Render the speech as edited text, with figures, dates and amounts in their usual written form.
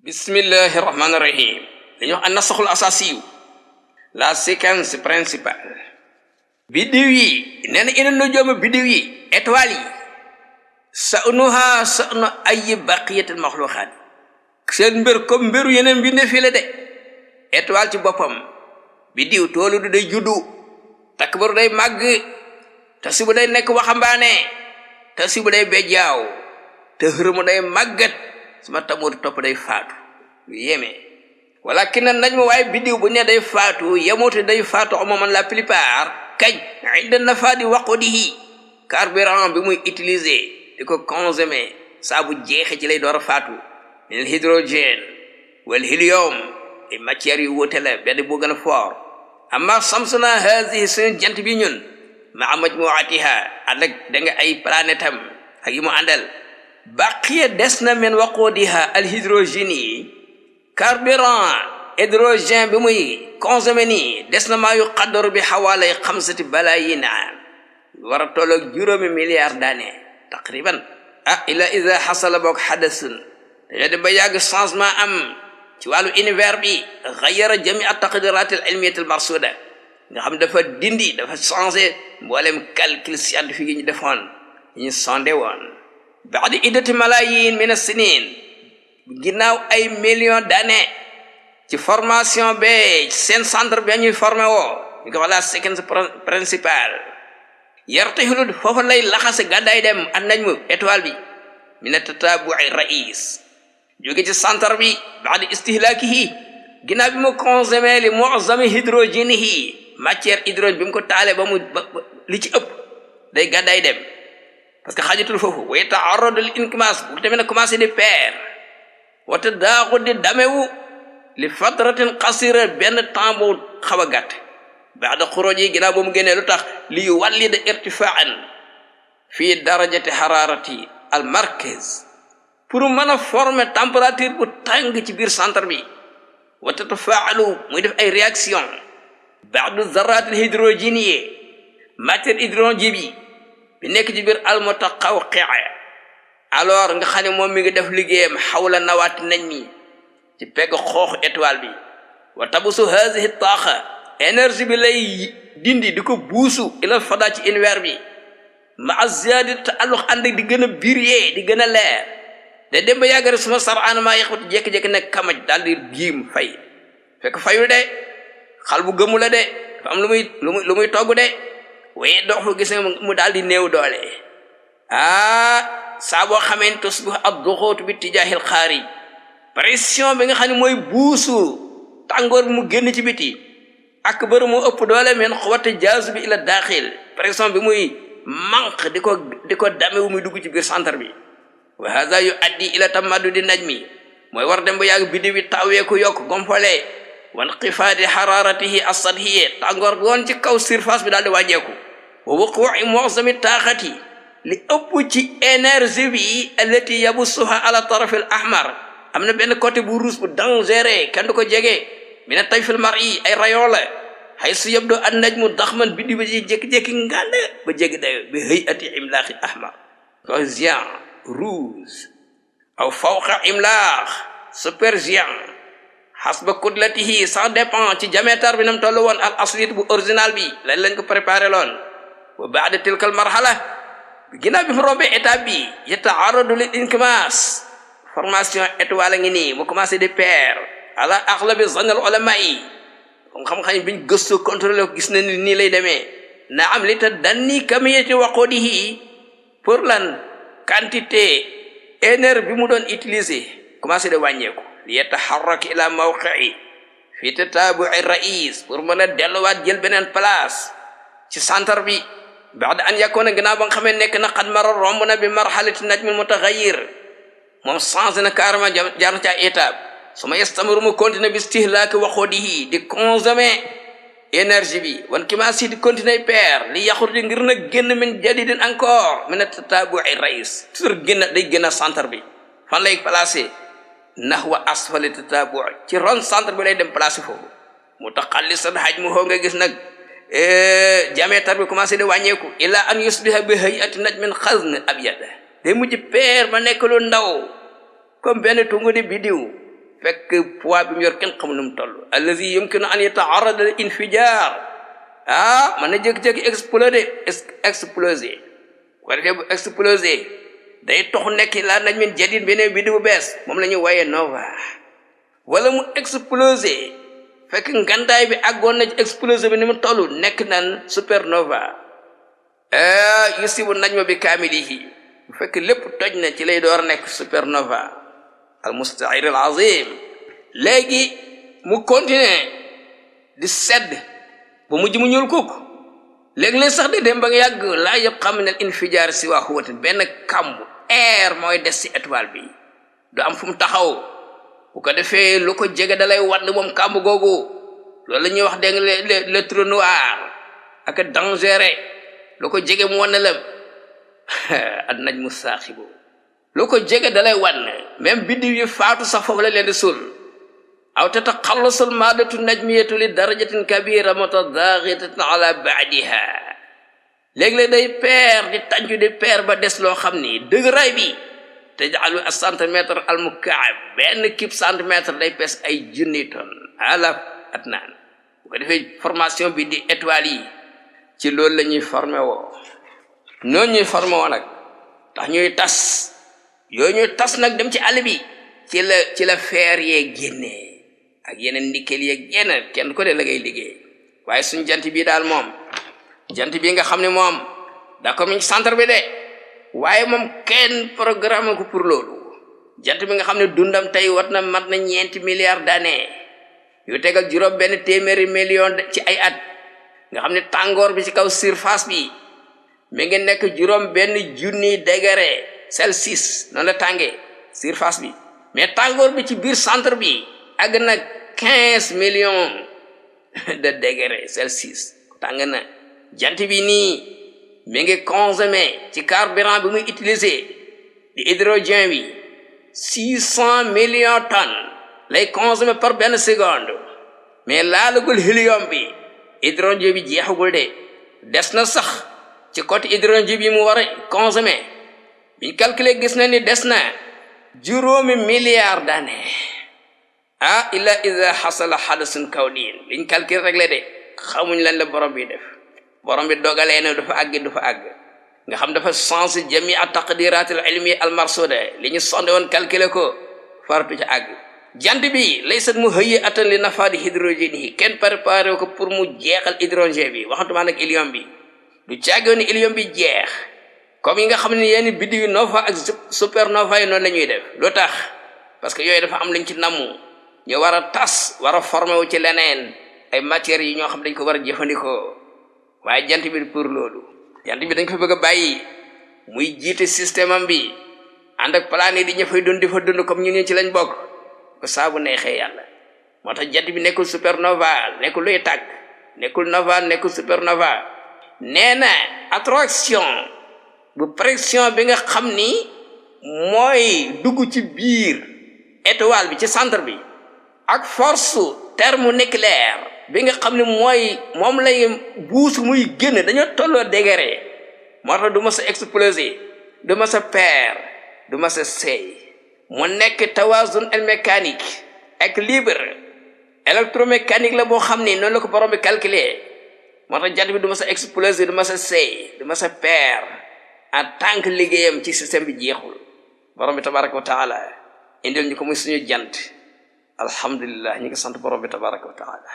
Bismillahirrahmanirrahim. Dañu wax an-nasaxul asasiyu, la séquence principale. Biddiw yi nee na ina nujuuma biddiw yi étoiles yi sa'nuha sa'nu ay baqiyatil maxluqaat seen mbir comme mbiru yeneen mbindeef yi la de. étoile ci boppam biddiw toolu du day juddu, takk baru day màgg, te si bu day nekk waxambaane, te si bu day bejjaaw, te xërëmu day màggat, suma tamuur topp day faatu lu yéeme. walakin na najmu waaye biddiw bu ne day faatu yemuti day faatu umuman la plupart kañ inda nafaadi waqudihi carburant bi muy utiliser di ko consommer saa bu jeexe ci lay door a faatu min hydrogène wal hélium ay matières yu wóote la benn boo gën a fort. amma samsuna hazihi suñu jant bi ñun ma majmuatiha ànd ak da nga ay planète am ak yi mu àndal baqiya des na min waqudiha al hydrogène yi carburant hydrogène bi muy consommé nii des na maa yu qaddaru bi xawaalay xamsati balayin am war a tolloog 5 milliards d'années taqriban. illa ida xasala boog xadasun dañoo dem ba yàgg changement am ci wàllu univers bi xayara jami at taqdirat al ilmiyat al marsuda nga xam dafa dindi dafa changé mboolem calcul scientifique yi ñu defoon yi ñu sondé woon baadi iddati malayin min as-sinin ginnaaw ay millions d'années ci formation be seen centre bi ñuy formé woo ñu ko wax la séquence principale yartahilu foofu lay laxase gàddaay dem an najmu étoile bi min tatabu'i rais jóge ci centre bi ba'da istihlakihi ginnaaw bi mu consommé li mu'zami hydrogènihi matière hydrogène bi mu ko taalee ba mu li ci ëpp day gàddaay dem parce que xajatul foofu wa yata'arradu lil inkimas bu tamit na commencé di peer wata daaxu di damewu li fatratin qasira benn temps bu xaw a gàtt baada xuróoj yi ginnaaw ba mu génnee lu tax li yuwallida irtifaan fii darajati hararati al markaz pour mën a former température bu tàng ci biir centre bi wa tatafaalu muy def ay réaction baadu zarratil hydrogénie matière hydrogène bi nekk ci biir al mutaqawqi'a alors nga xam ne moom mi ngi def liggéeyam xawla nawaati nañ mi ci pegg xooxu étoile bi wa tabusu hazihi taaxa énergie bi lay dindi di ko buusu ila fada ci univers bi ma ziyadati ta'alluq ànd di gën a biree di gën a leer da dem ba yàgg rek suma sar'aan maa yëqut jékki-jékki nekk kamaj daal di giim fay fekk fayul de xal bu gëmu la de dafa am lu muy togg de waaye dox fu gis nga mu daal di néew doole. saa boo xamee tusbihu ad-duxuut bi tijaahil xaarij pression bi nga xam ne mooy buusu tàngoor bi mu génn ci biti ak bër mu ëpp doole men xuwata jaazu bi ila daaxil pression bi muy manque di ko damewu muy dugg ci biir centre bi. wa hada yu addi ila tamaddudi najmi mooy war dem ba yàgg biddi bi tawweeku yokk gompole wan xifaadi xararatihi as-sadhiyya tàngoor bi woon ci kaw surface bi daal di wàññeeku wa wuqu'i mu'zami taaxati li ëpp ci énergie bi allati yabussuha ala taraf al ahmar am na benn côté bu rouge bu dangereux kenn du ko jege mina tayfil mar'i ay rayon la haysu yabdu an najmu daxman biddi ba ji jékki-jékki ngànd ba jéggi dayo bi hay'ati imlaaxi ahmar ko géant rouge aw fawqa imlaax super géant hasba kudlatihi ça dépend ci diamètre bi nam tollu woon al aslit bu original bi lañ ko préparé loon wa ba'da tilkal marhala ginnaaw bi mu rombee étape bi yata'arradu lil inkimas formation étoile ngi nii mu commencé di pair ala aghlabi zann al ulama yi comme xam-xam biñ gëstu contrôlé ko gis na ni nii lay demee na am li ta danni kamiyati waqudihi pour lan quantité énergie bi mu doon utiliser commencé de wàññeeku li yataharrak ila mawqi'i fi tatabu'i rais pour mën a delluwaat jël beneen place ci centre bi baada an yakuna ginnaaw ba nga xamee nekk na xad mara romb na bi marhalati najmil mutaghayyir moom changé na carrément jaar na ca étape su ma yastamiru mu continuer bi istihlaaki waqudihi di consommer énergie bi wan commencé di continuer pair li yaxur di ngir nag génn min jadidin encore min tatabu'i rais toujours day génn a centre bi fan lay placé nahwa asfali tatabu' ci ron centre bi lay dem placé foofu mutaqallisan hajmuhu nga gis nag diamètre bi commencé di wàññeeku ila an yusbiha bi hay'ati najmin xazn abyad day mujj peer ba nekk lu ndaw comme benn tungu di bidiw fekk poids bi mu yor kenn xamul nu mu toll allazi yumkinu an yata'arrada lil infijar mën na jékki-jékki explosé ko defee bu explosé day tox nekk laa nañ min jadid beneen biddiw bu bees moom la ñuy wooyee nova wala mu explosé fekk ngandaay bi àggoon na ci explosé bi ni mu toll nekk nan supernova yusibu najma bi kaamilihi bu fekk lépp toj na ci lay door nekk supernova al musta'ir al azim léegi mu continuer di sedd ba mujj mu ñuul kukk léeg-léeg sax de dem ba nga yàgg laa yëpp xam ne infijaar si waa xuwatin benn kamb air mooy des ci étoile bi du am fu mu taxaw bu ko defee lu ko jege da lay wadd moom kamb googu loolu la ñuy wax dégg le trou noir ak dangereux lu ko jege mu wan la ad najmu saaxibu lu ko jege da lay wan même biddiw yi faatu sax foofu la leen di suul aw tataxallasul maadatu najmiyatu li darajatin kabira mutadaghitatin ala ba'diha léeg-léeg day peer di tàncu di peer ba des loo xam ni dëgëraay bi tajalu a centimètre al mukaab benn kib centimètre day pees ay junni tonne alaf at naan bu ko defee formation bi di étoile yi ci loolu la ñuy formé woo noonu ñuy formé woo nag tax ñuy tas yooyu ñuy tas nag dem ci àll bi ci la feer yee génnee ak yeneen nickel yeeg yeneen kenn ko de la ngay liggéey waaye suñ jant bi daal moom jant bi nga xam ne moom da ko mi centre bi de waaye moom kenn programme ko pour loolu jant bi nga xam ne dundam tey mat na ñeenti milliards d'années yu tegal juróom benn téeméeri million ci ay at nga xam ne tàngoor bi ci kaw surface bi mi ngi nekk juróom benn junni degré Celsius noonu la tàngee surface bi mais tàngoor bi ci biir centre bi àgg na 15 millions de degrés Celsius tàng na jant bi nii mi ngi consommé ci carburant bi muy utilisé di hydrogène bi 600 millions tonnes lay consommé par benn seconde mais laalagul hélium bi hydrogène bi jeexagul de des na sax ci côté hydrogène bi mu war a consommé biñ calculé gis na ni des na juróomi milliards d'années illa ida xasala xadasun kawniin liñ calculé rek la de xamuñ lan la borom bi def borom bi dogalee ne du fa àgg nga xam dafa changé jami a taqdirat al ilmi al marsuda li ñu sonde woon calculé ko faratu ci àgg jant bi laysat mu hëyi atan li nafaadi hydrogène yi kenn préparé ko pour mu jeexal hydrogène bi waxantuma nag hélium bi du caagoon ni hélium bi jeex comme yi nga xam ne yenn biddiw nova ak supernova yi noonu la ñuy def lu tax parce que yooyu dafa am lañ ci namu ñu war a tas war a formé wu ci leneen ay matières yi ñoo xam dañ ko war a jëfandikoo waaye jant bi pour loolu jant bi dañ ko bëgg a bàyyi muy jiite système am bi ànd ak planète yi ña fay dund di fa dund comme ñu ne ci lañ bokk ko saabu neexee yàlla moo tax jant bi nekkul supernova nekkul luy tàgg nekkul nova nekkul supernova nee na attraction bu pression bi nga xam ni mooy dugg ci biir étoile bi ci centre bi ak force thermonucléaire bi nga xam ne mooy moom lay buusu muy génn dañoo tolloo degré moo tax du ma sa exploser du ma sa peer du ma sa seey mu nekk tawazun el mécanique équilibre électromécanique la boo xam ni noonu la ko borom bi calculé moo tax jant bi du ma sa exploser du ma sa seey du ma sa peer en tant que liggéeyam ci système bi jeexul borom bi tabaraka wa taala indil ñu ko muy suñu jant alhamdulillah ñi ngi sant borom bi tabaraka wa taala